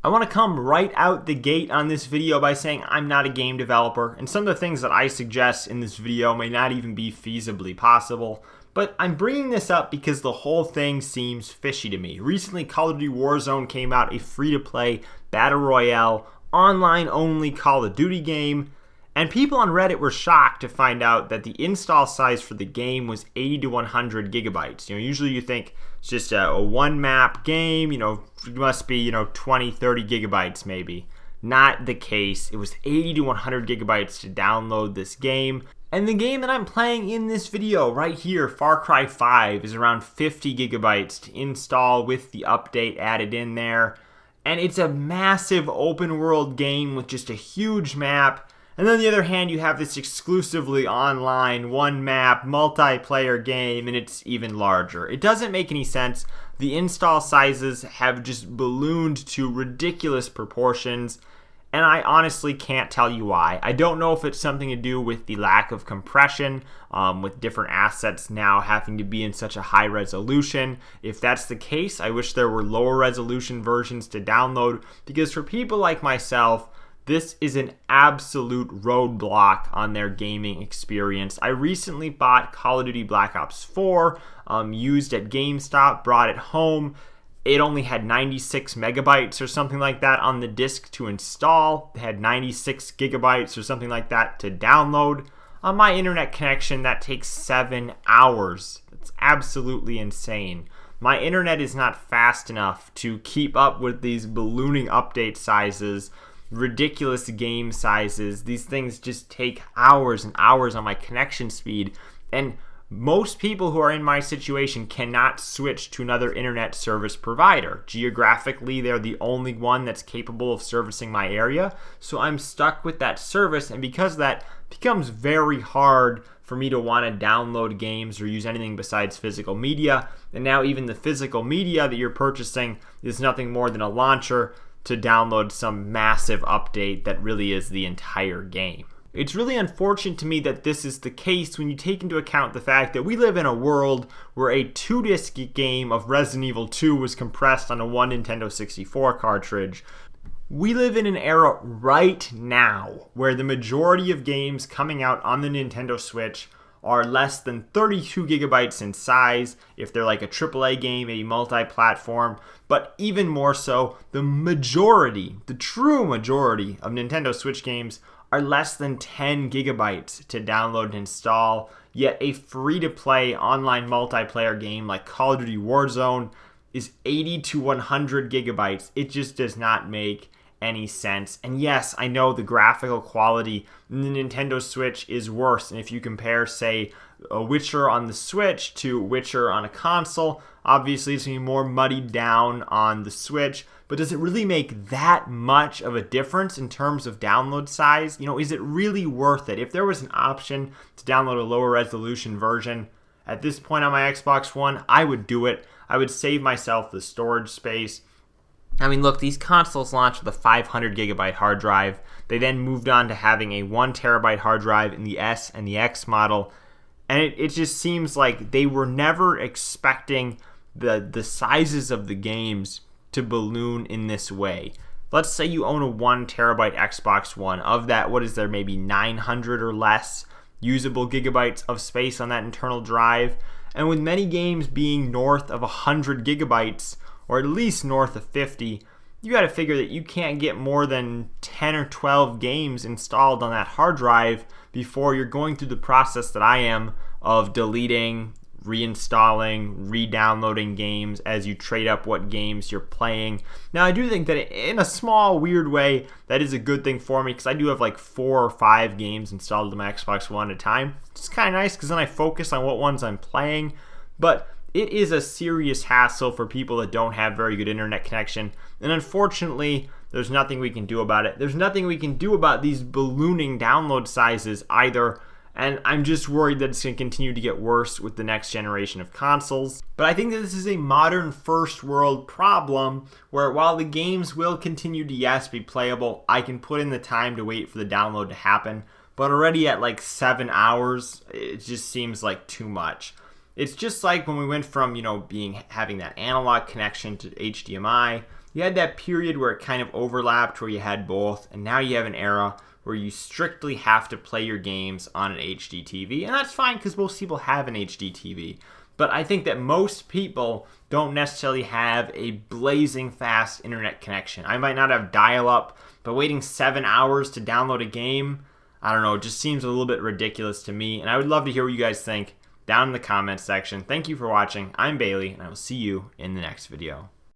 I want to come right out the gate on this video by saying I'm not a game developer, and some of the things that I suggest in this video may not even be feasibly possible. But I'm bringing this up because the whole thing seems fishy to me. Recently, Call of Duty Warzone came out, a free-to-play Battle Royale, online-only Call of Duty game, and people on Reddit were shocked to find out that the install size for the game was 80 to 100 gigabytes. Usually you think it's just a one-map game, it must be, 20, 30 gigabytes maybe. Not the case. It was 80 to 100 gigabytes to download this game. And the game that I'm playing in this video right here, Far Cry 5, is around 50 gigabytes to install with the update added in there. And it's a massive open world game with just a huge map. And then on the other hand, you have this exclusively online, one map, multiplayer game, and it's even larger. It doesn't make any sense. The install sizes have just ballooned to ridiculous proportions, and I honestly can't tell you why. I don't know if it's something to do with the lack of compression, with different assets now having to be in such a high resolution. If that's the case, I wish there were lower resolution versions to download, because for people like myself, this is an absolute roadblock on their gaming experience. I recently bought Call of Duty Black Ops 4, used at GameStop, brought it home. It only had 96 megabytes or something like that on the disc to install. It had 96 gigabytes or something like that to download. On my internet connection, that takes 7 hours. It's absolutely insane. My internet is not fast enough to keep up with these ballooning update sizes, ridiculous game sizes. These things just take hours and hours on my connection speed, and most people who are in my situation cannot switch to another internet service provider. Geographically, they're the only one that's capable of servicing my area, so I'm stuck with that service, and because of that, it becomes very hard for me to want to download games or use anything besides physical media. And now even the physical media that you're purchasing is nothing more than a launcher to download some massive update that really is the entire game. It's really unfortunate to me that this is the case when you take into account the fact that we live in a world where a 2-disc game of Resident Evil 2 was compressed on a one Nintendo 64 cartridge. We live in an era right now where the majority of games coming out on the Nintendo Switch are less than 32 gigabytes in size. If they're like a AAA game, maybe multi-platform, but even more so, the true majority of Nintendo Switch games are less than 10 gigabytes to download and install. Yet a free-to-play online multiplayer game like Call of Duty Warzone is 80 to 100 gigabytes. It just does not make any sense. And yes, I know the graphical quality in the Nintendo Switch is worse. And if you compare, say, a Witcher on the Switch to Witcher on a console, obviously it's going to be more muddied down on the Switch. But does it really make that much of a difference in terms of download size? Is it really worth it? If there was an option to download a lower resolution version at this point on my Xbox One, I would do it. I would save myself the storage space. I mean, look, these consoles launched with a 500 gigabyte hard drive. They then moved on to having a 1 terabyte hard drive in the S and the X model. And it just seems like they were never expecting the sizes of the games to balloon in this way. Let's say you own a 1 terabyte Xbox One. Of that, what is there, maybe 900 or less usable gigabytes of space on that internal drive? And with many games being north of 100 gigabytes, or at least north of 50, you got to figure that you can't get more than 10 or 12 games installed on that hard drive before you're going through the process that I am of deleting, reinstalling, re-downloading games as you trade up what games you're playing. Now, I do think that in a small, weird way, that is a good thing for me, because I do have like 4 or 5 games installed on my Xbox One at a time. It's kind of nice, because then I focus on what ones I'm playing. But it is a serious hassle for people that don't have very good internet connection, and unfortunately, there's nothing we can do about it. There's nothing we can do about these ballooning download sizes either, and I'm just worried that it's going to continue to get worse with the next generation of consoles. But I think that this is a modern first world problem where while the games will continue to, yes, be playable, I can put in the time to wait for the download to happen, but already at like 7 hours, it just seems like too much. It's just like when we went from, having that analog connection to HDMI, You had that period where it kind of overlapped where you had both, and now you have an era where you strictly have to play your games on an HD TV, and that's fine because most people have an HD TV. But I think that most people don't necessarily have a blazing fast internet connection. I might not have dial-up, but waiting 7 hours to download a game, I don't know, it just seems a little bit ridiculous to me, and I would love to hear what you guys think down in the comments section. Thank you for watching. I'm Bailey, and I will see you in the next video.